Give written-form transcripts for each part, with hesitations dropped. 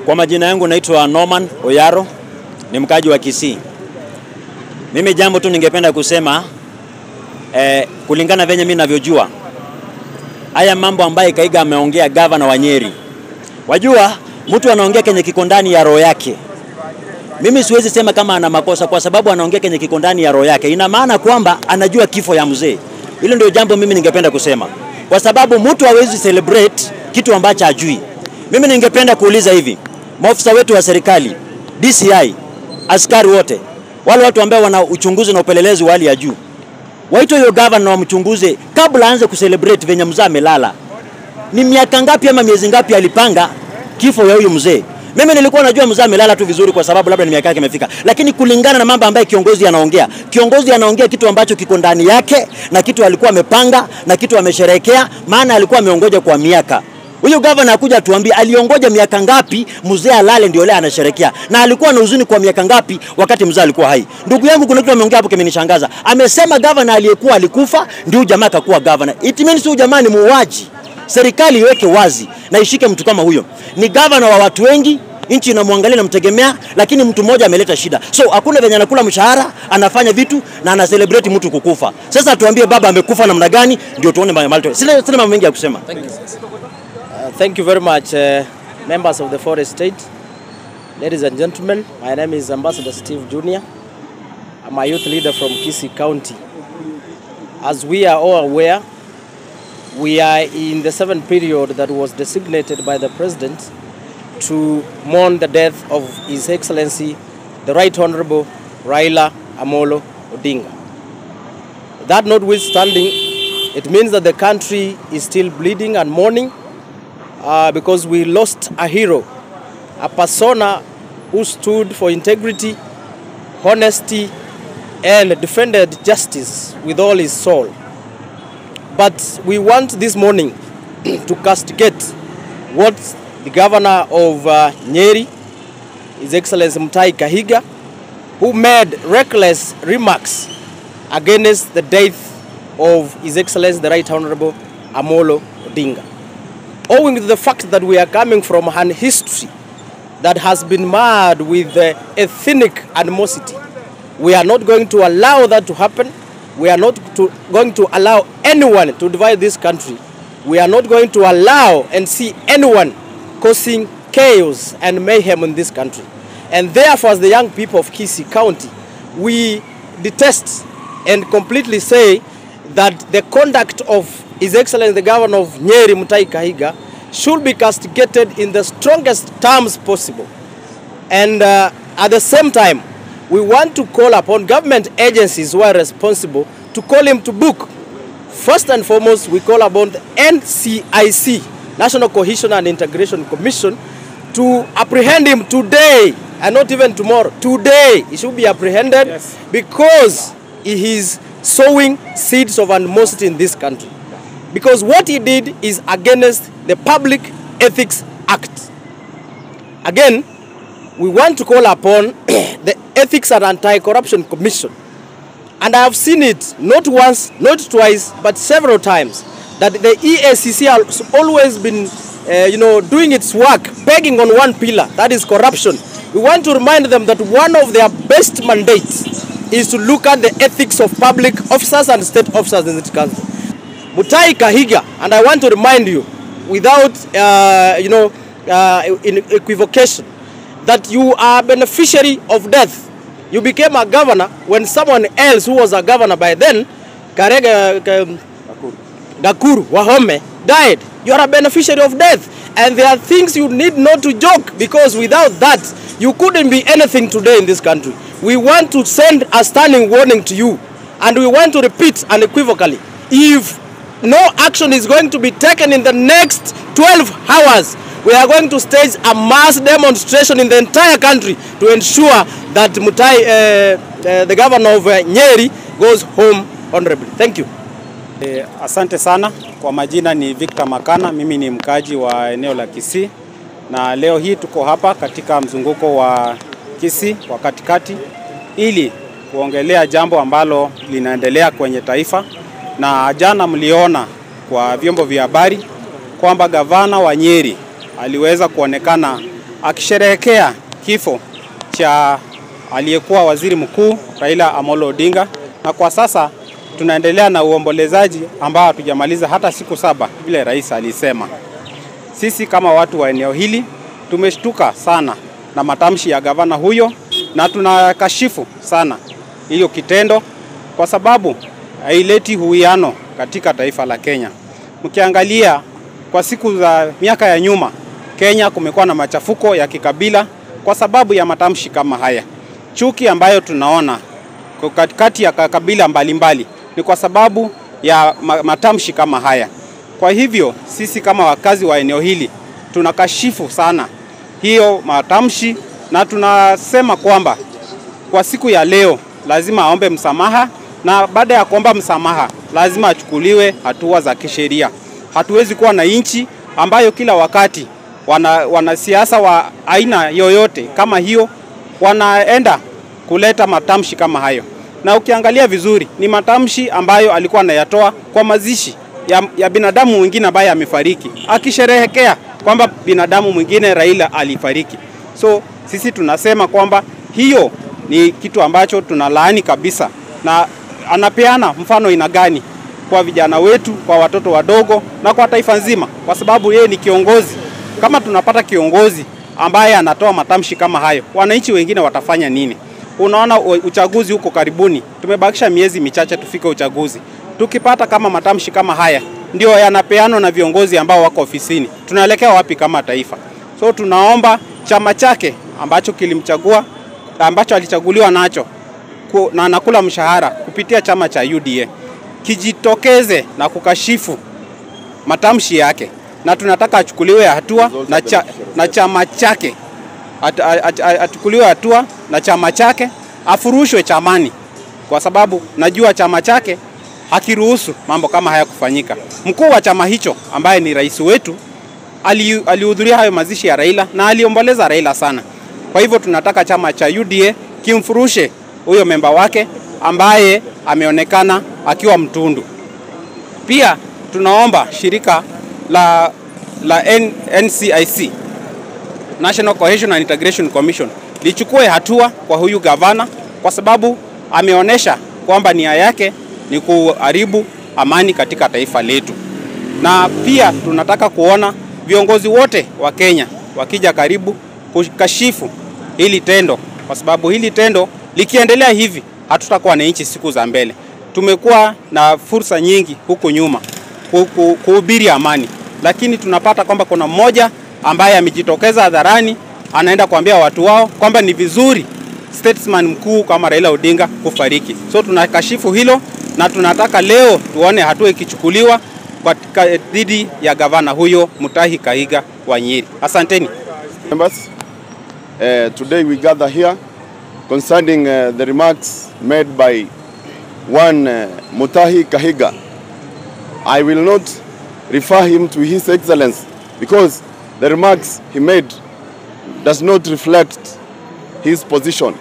Kwa majina yangu naitwa Norman Oyaro, ni mkaji wa Kisii. Mimi jambo tu ningependa kusema kulingana venye mimi ninavyojua. Haya mambo ambaye Kahiga ameongea governor wa Nyeri. Wajua mtu anaongea kenye kiko ndani ya roho yake. Mimi siwezi sema kama ana makosa kwa sababu anaongea kenye kiko ndani ya roho yake. Ina maana kwamba anajua kifo ya mzee. Hilo ndio jambo mimi ningependa kusema. Kwa sababu mtu hawezi celebrate kitu ambacho hajui. Mimi ningependa kuuliza hivi, maafisa wetu wa serikali, DCI, askari wote, wale watu ambao wana uchunguzi na upelelezi wa hali ya juu, waito hiyo governor wamchunguze kabla aanze kucelebrate venye mzee amelala. Ni miaka ngapi ama miezi ngapi alipanga kifo ya huyu mzee? Mimi nilikuwa najua mzee amelala tu vizuri kwa sababu labda ni miaka yake imefika. Lakini kulingana na mambo ambayo kiongozi anaongea kitu ambacho kiko ndani yake na kitu alikuwa amepanga na kitu amesherehekea, maana alikuwa ameongoja kwa miaka. Huyu governor akuja tuambie aliongoja miaka ngapi mzee alale ndio leo anasherehekea, na alikuwa na huzuni kwa miaka ngapi wakati mzee alikuwa hai. Ndugu yangu kuna kitu ameongea hapo kimenishangaza. Amesema governor aliyekuwa alikufa ndio jamaa akakuwa governor. It means huyu jamaa ni muuaji. Serikali iweke wazi na ishike mtu kama huyo. Ni governor wa watu wengi, nchi inamwangalia na mtegemea, lakini mtu mmoja ameleta shida. So hakuna venye anakula mshahara, anafanya vitu na ana celebrate mtu kukufa. Sasa tuambie baba amekufa namna gani ndio tuone mahali. Sina mambo mengi ya kusema. Thank you very much, members of the Forest State. Ladies and gentlemen, my name is Ambassador Steve Jr. I'm a youth leader from Kisii County. As we are all aware, we are in the 7th period that was designated by the President to mourn the death of His Excellency, the Right Honorable Raila Odinga. That notwithstanding, it means that the country is still bleeding and mourning because we lost a hero, a persona who stood for integrity, honesty, and defended justice with all his soul. But we want this morning to castigate what the governor of Nyeri, His Excellency H.E Kahiga, who made reckless remarks against the death of His Excellency the Right Honorable Odinga. Owing to the fact that we are coming from an history that has been marred with ethnic animosity, we are not going to allow that to happen. We are not going to allow anyone to divide this country. We are not going to allow and see anyone causing chaos and mayhem in this country. And therefore, as the young people of Kisii County, we detest and completely say that the conduct of His Excellency the Governor of Nyeri, H.E Kahiga, should be castigated in the strongest terms possible. And at the same time, we want to call upon government agencies who are responsible to call him to book. First and foremost, we call upon the NCIC, National Cohesion and Integration Commission, to apprehend him today and not even tomorrow. Today, he should be apprehended, yes, because he is sowing seeds of animosity in this country. Because what he did is against the Public Ethics Act. Again, we want to call upon the Ethics and Anti-Corruption Commission. And I have seen it not once, not twice, but several times, that the EACC has always been doing its work, pegging on one pillar, that is corruption. We want to remind them that one of their best mandates is to look at the ethics of public officers and state officers in this country. H.E Kahiga, and I want to remind you, without in equivocation, that you are a beneficiary of death. You became a governor when someone else who was a governor by then, Gakuru Wahome, died. You are a beneficiary of death. And there are things you need not to joke, because without that, you couldn't be anything today in this country. We want to send a standing warning to you, and we want to repeat unequivocally, if no action is going to be taken in the next 12 hours, we are going to stage a mass demonstration in the entire country to ensure that the governor of Nyeri goes home honorably. Thank you. Asante sana. Kwa majina ni Victor Makana, mimi ni mkaji wa eneo la Kisii, na leo hii tuko hapa katika mzunguko wa Kisii wa katikati ili kuongelea jambo ambalo linaendelea kwenye taifa. Na jana mliona kwa vyombo vya habari kwamba gavana wa Nyeri aliweza kuonekana akisherehekea kifo cha aliyekuwa waziri mkuu Raila Amolo Odinga, na kwa sasa tunaendelea na uombolezaji ambao hatujamaliza hata siku 7 vile rais alisema. Sisi kama watu wa eneo hili tumeshtuka sana na matamshi ya gavana huyo, na tunakashifu sana hiyo kitendo kwa sababu haileti uwiano katika taifa la Kenya. Mkiangalia kwa siku za miaka ya nyuma, Kenya kumekuwa na machafuko ya kikabila kwa sababu ya matamshi kama haya. Chuki ambayo tunaona kati ya kabila mbalimbali ni kwa sababu ya matamshi kama haya. Kwa hivyo sisi kama wakazi wa eneo hili tunakashifu sana hiyo matamshi, na tunasema kwamba kwa siku ya leo lazima aombe msamaha, na baada ya kuomba msamaha lazima achukuliwe hatua za kisheria. Hatuwezi kuwa na nchi ambayo kila wakati wanasiasa wa aina yoyote kama hiyo wanaenda kuleta matamshi kama hayo. Na ukiangalia vizuri ni matamshi ambayo alikuwa anayatoa kwa mazishi ya binadamu mwingine ambaye amefariki, akisherehekea kwamba binadamu mwingine Raila alifariki. So sisi tunasema kwamba hiyo ni kitu ambacho tunalaani kabisa, na anapeana mfano ina gani kwa vijana wetu, kwa watoto wadogo na kwa taifa nzima, kwa sababu yeye ni kiongozi. Kama tunapata kiongozi ambaye anatoa matamshi kama hayo, wananchi wengine watafanya nini? Unaona uchaguzi huko karibuni, tumebakisha miezi michache tufike uchaguzi. Tukipata kama matamshi kama haya ndio yanapeanwa na viongozi ambao wako ofisini, tunaelekea wapi kama taifa? So tunaomba chama chake ambacho kilimchagua, ambacho alichaguliwa nacho na anakula mshahara kupitia chama cha UDA, kijitokeze na kukashifu matamshi yake, na tunataka achukuliwe hatua na chama chake, achukuliwe hatua na chama chake, afurushwe chamani, kwa sababu najua chama chake hakiruhusu mambo kama haya kufanyika. Mkuu wa chama hicho ambaye ni rais wetu alihudhuria hayo mazishi ya Raila na aliomboleza Raila sana. Kwa hivyo tunataka chama cha UDA kimfurushe huyo memba wake ambaye ameonekana akiwa mtundu. Pia tunaomba shirika la NCIC, National Cohesion and Integration Commission, lichukue hatua kwa huyu gavana kwa sababu ameonesha kwamba nia yake ni kuharibu amani katika taifa letu. Na pia tunataka kuona viongozi wote wa Kenya wakija karibu kukashifu hili tendo, kwa sababu hili tendo likiendelea hivi hatutakuwa na nchi siku za mbele. Tumekuwa na fursa nyingi huko nyuma kuhubiri amani, lakini tunapata kwamba kuna mmoja ambaye amejitokeza hadharani anaenda kuambia watu wao kwamba ni vizuri statesman mkuu kama Raila Odinga kufariki. So tunakashifu hilo na tunataka leo tuone hatua ikichukuliwa dhidi ya gavana huyo H.E Kahiga wa Nyeri. Asanteni. Members, today we gather here concerning the remarks made by one H.E Kahiga. I will not refer him to His Excellency because the remarks he made does not reflect his position.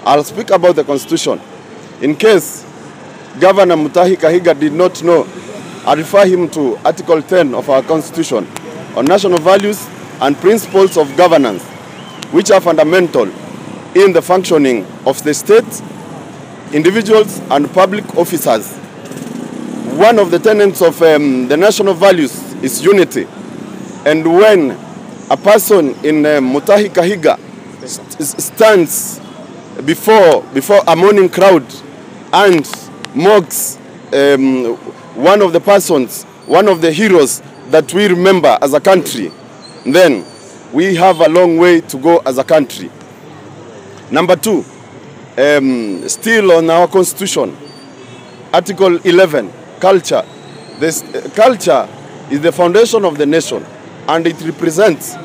I'll speak about the Constitution. In case Governor H.E Kahiga did not know, I refer him to Article 10 of our Constitution on national values and principles of governance, which are fundamental in the functioning of the state, individuals and public officers. One of the tenets of the national values is unity. And when a person in H.E Kahiga stands before a mourning crowd and mocks one of the persons, one of the heroes that we remember as a country, then we have a long way to go as a country. Number two, still on our Constitution, Article 11, culture. This culture is the foundation of the nation and it represents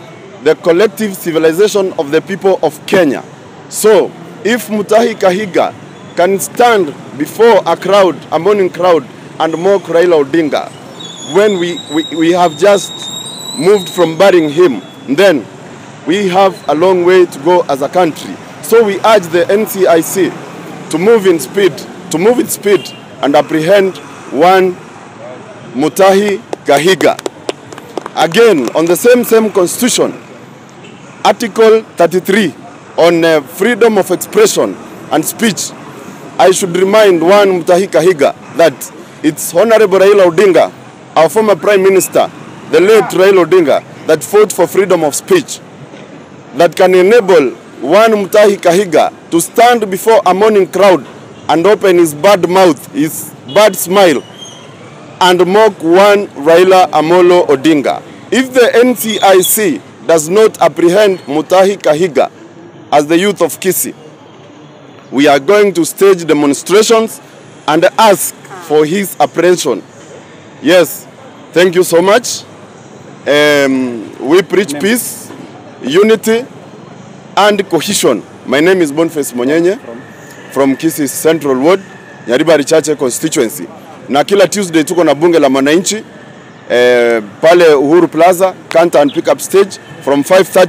the collective civilization of the people of Kenya. So, if H.E Kahiga can stand before a crowd, a mourning crowd, and mock Raila Odinga, when we have just moved from burying him, then we have a long way to go as a country. So we urge the NCIC to move in speed, and apprehend one H.E Kahiga. again, on the same constitution, Article 33 on freedom of expression and speech, I should remind one H.E Kahiga that it's Honorable Raila Odinga, our former Prime Minister, the late Raila Odinga, that fought for freedom of speech, that can enable one H.E Kahiga to stand before a morning crowd and open his bad mouth, his bad smile, and mock one Raila Amolo Odinga. If the NCIC does not apprehend H.E Kahiga as the youth of Kisii, we are going to stage demonstrations and ask for his apprehension. Yes, thank you so much. We preach peace, unity, and cohesion. My name is Boniface Monyenye from Kisii Central Ward, Nyaribari Chache constituency. Na kila Tuesday tuko na bunge la mwananchi pale Uhuru Plaza, Kanta and Pickup Stage from 5:30